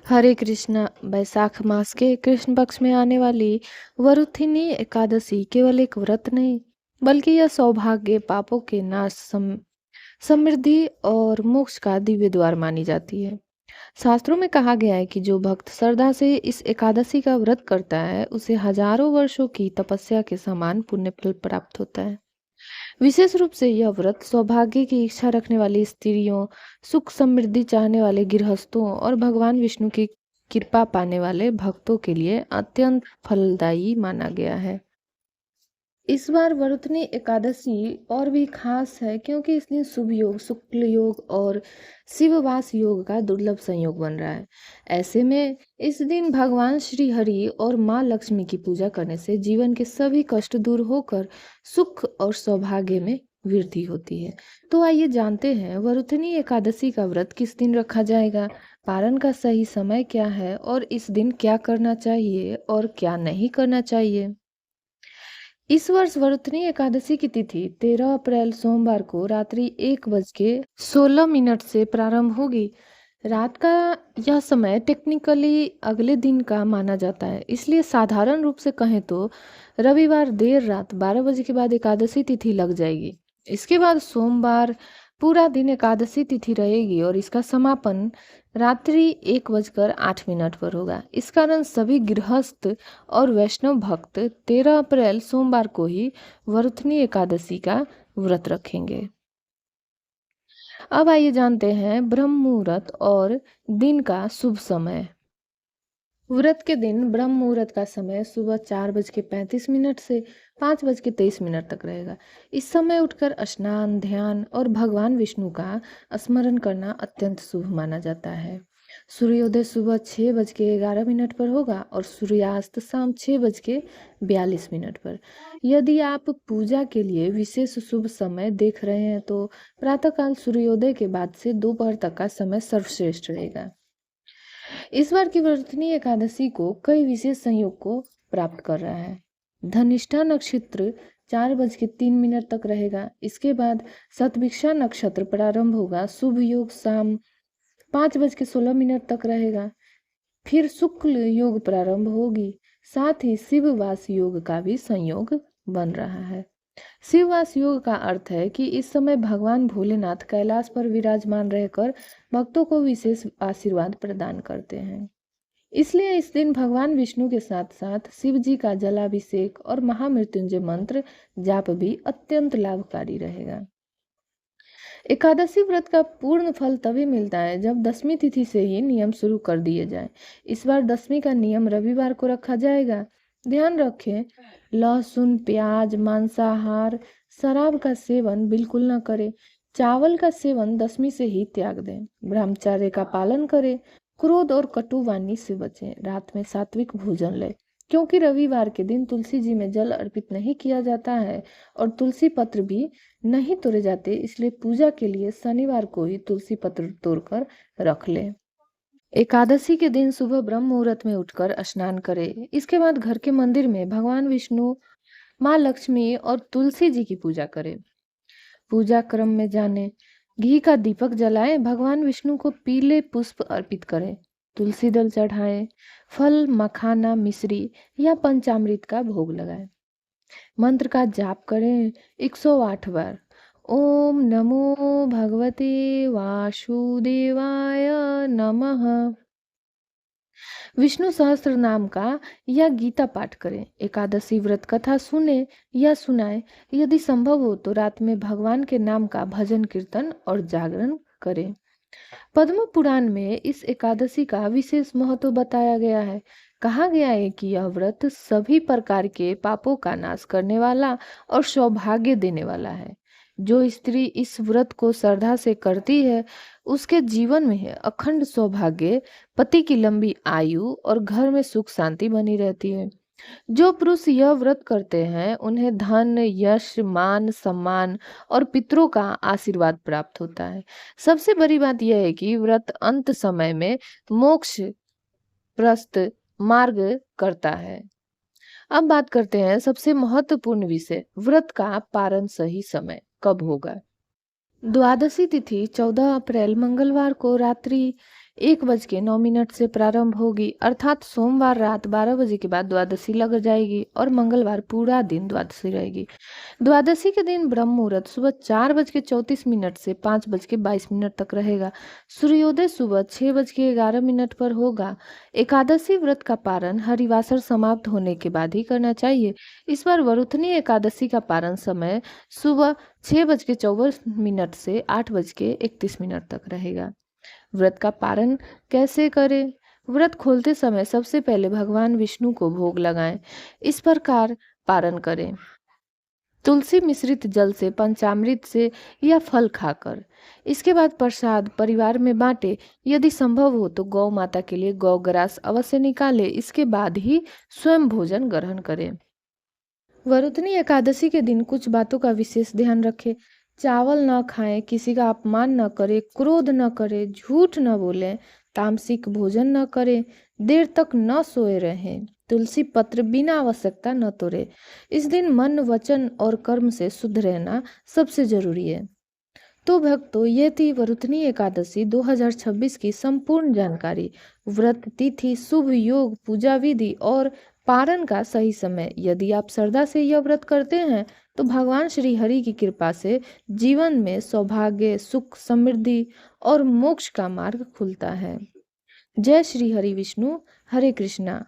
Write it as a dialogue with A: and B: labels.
A: हरे कृष्णा। बैसाख मास के कृष्ण पक्ष में आने वाली वरुथिनी एकादशी केवल एक व्रत नहीं, बल्कि यह सौभाग्य, पापों के नाश, समृद्धि और मोक्ष का दिव्य द्वार मानी जाती है। शास्त्रों में कहा गया है कि जो भक्त श्रद्धा से इस एकादशी का व्रत करता है, उसे हजारों वर्षों की तपस्या के समान पुण्य फल प्राप्त होता है। विशेष रूप से यह व्रत सौभाग्य की इच्छा रखने वाली स्त्रियों, सुख समृद्धि चाहने वाले गृहस्थों और भगवान विष्णु की कृपा पाने वाले भक्तों के लिए अत्यंत फलदायी माना गया है। इस बार वरुथनी एकादशी और भी खास है क्योंकि इस दिन शुभ योग, शुक्ल योग और शिववास योग का दुर्लभ संयोग बन रहा है। ऐसे में इस दिन भगवान श्री हरि और माँ लक्ष्मी की पूजा करने से जीवन के सभी कष्ट दूर होकर सुख और सौभाग्य में वृद्धि होती है। तो आइए जानते हैं वरुथनी एकादशी का व्रत किस दिन रखा जाएगा, पारण का सही समय क्या है और इस दिन क्या करना चाहिए और क्या नहीं करना चाहिए। इस वर्ष वरुथनी एकादशी की तिथि 13 अप्रैल सोमवार को रात्रि 1:16 से प्रारंभ होगी। रात का यह समय टेक्निकली अगले दिन का माना जाता है, इसलिए साधारण रूप से कहें तो रविवार देर रात 12 बजे के बाद एकादशी तिथि लग जाएगी। इसके बाद सोमवार पूरा दिन एकादशी तिथि रहेगी और इसका समापन रात्रि 1:08 पर होगा। इस कारण सभी गृहस्थ और वैष्णव भक्त 13 अप्रैल सोमवार को ही वरुथनी एकादशी का व्रत रखेंगे। अब आइए जानते हैं ब्रह्म मुहूर्त और दिन का शुभ समय। व्रत के दिन ब्रह्म मुहूर्त का समय सुबह 4:35 से 5:23 तक रहेगा। इस समय उठकर स्नान, ध्यान और भगवान विष्णु का स्मरण करना अत्यंत शुभ माना जाता है। सूर्योदय सुबह 6:11 पर होगा और सूर्यास्त शाम 6:42 पर। यदि आप पूजा के लिए विशेष शुभ समय देख रहे हैं तो प्रातःकाल सूर्योदय के बाद से दोपहर तक का समय सर्वश्रेष्ठ रहेगा। इस बार की वर्तनी एकादशी को कई विशेष संयोग को प्राप्त कर रहा है। धनिष्ठा नक्षत्र 4:03 तक रहेगा। इसके बाद शतभिक्षा नक्षत्र प्रारंभ होगा। शुभ योग शाम 5:16 तक रहेगा। फिर शुक्ल योग प्रारंभ होगी। साथ ही शिववास योग का भी संयोग बन रहा है। शिववास योग का अर्थ है कि इस समय भगवान भोलेनाथ कैलाश पर विराजमान रहकर भक्तों को विशेष आशीर्वाद प्रदान करते हैं। इसलिए इस दिन भगवान विष्णु के साथ साथ शिव जी का जलाभिषेक और महामृत्युंजय मंत्र जाप भी अत्यंत लाभकारी रहेगा। एकादशी व्रत का पूर्ण फल तभी मिलता है जब दसवीं तिथि से ही नियम शुरू कर दिए जाए। इस बार दसवीं का नियम रविवार को रखा जाएगा। ध्यान रखें, लहसुन, प्याज, मांसाहार, शराब का सेवन बिल्कुल न करें। चावल का सेवन दसवीं से ही त्याग दें। ब्रह्मचर्य का पालन करें। क्रोध और कटु वाणी से बचें। रात में सात्विक भोजन लें, क्योंकि रविवार के दिन तुलसी जी में जल अर्पित नहीं किया जाता है और तुलसी पत्र भी नहीं तोड़े जाते, इसलिए पूजा के लिए शनिवार को ही तुलसी पत्र तोड़कर रख लें। एकादशी के दिन सुबह ब्रह्म मुहूर्त में उठकर स्नान करें। इसके बाद घर के मंदिर में भगवान विष्णु, माँ लक्ष्मी और तुलसी जी की पूजा करें। पूजा क्रम में जाने, घी का दीपक जलाएं, भगवान विष्णु को पीले पुष्प अर्पित करें, तुलसी दल चढ़ाएं, फल, मखाना, मिश्री या पंचामृत का भोग लगाएं। मंत्र का जाप करें 108 बार। ओम नमो भगवते वासुदेवाय नमः। विष्णु सहस्त्र नाम का या गीता पाठ करें। एकादशी व्रत कथा सुने या सुनाए। यदि संभव हो तो रात में भगवान के नाम का भजन, कीर्तन और जागरण करें। पद्म पुराण में इस एकादशी का विशेष महत्व बताया गया है। कहा गया है कि यह व्रत सभी प्रकार के पापों का नाश करने वाला और सौभाग्य देने वाला है। जो स्त्री इस व्रत को श्रद्धा से करती है, उसके जीवन में है अखंड सौभाग्य, पति की लंबी आयु और घर में सुख शांति बनी रहती है। जो पुरुष यह व्रत करते हैं, उन्हें धन, यश, मान, सम्मान और पितरों का आशीर्वाद प्राप्त होता है। सबसे बड़ी बात यह है कि व्रत अंत समय में मोक्ष प्रस्त मार्ग करता है। अब बात करते हैं सबसे महत्वपूर्ण विषय, व्रत का पारण सही समय कब होगा। द्वादशी तिथि 14 अप्रैल मंगलवार को रात्रि 1:09 से प्रारंभ होगी, अर्थात सोमवार रात 12 बजे के बाद द्वादशी लग जाएगी और मंगलवार पूरा दिन द्वादशी रहेगी। द्वादशी के दिन ब्रह्म मुहूर्त सुबह 4:34 से 5:22 तक रहेगा। सूर्योदय सुबह 6:11 पर होगा। एकादशी व्रत का पारण हरिवासर समाप्त होने के बाद ही करना चाहिए। इस बार वरुथनी एकादशी का पारण समय सुबह 6:54 से 8:31 तक रहेगा। व्रत का पारण कैसे करें? व्रत खोलते समय सबसे पहले भगवान विष्णु को भोग लगाएं। इस प्रकार पारण करें: तुलसी मिश्रित जल से, पंचामृत से या फल खाकर। इसके बाद प्रसाद परिवार में बांटे। यदि संभव हो तो गौ माता के लिए गौग्रास अवश्य निकाले। इसके बाद ही स्वयं भोजन ग्रहण करें। वरुथनी एकादशी के दिन कुछ बातों का विशेष ध्यान रखें। चावल न खाएं, किसी का अपमान न करें, क्रोध न करें, झूठ न बोलें, तामसिक भोजन न करें, देर तक न सोए रहें, तुलसी पत्र बिना आवश्यकता न तोड़े। इस दिन मन, वचन और कर्म से शुद्ध रहना सबसे जरूरी है। तो भक्तों, ये थी वरुथनी एकादशी 2026 की संपूर्ण जानकारी। व्रत तिथि, शुभ योग, पूजा विधि और पारण का सही समय। यदि आप श्रद्धा से यह व्रत करते हैं तो भगवान श्री हरि की कृपा से जीवन में सौभाग्य, सुख, समृद्धि और मोक्ष का मार्ग खुलता है। जय श्री हरि विष्णु। हरे कृष्णा।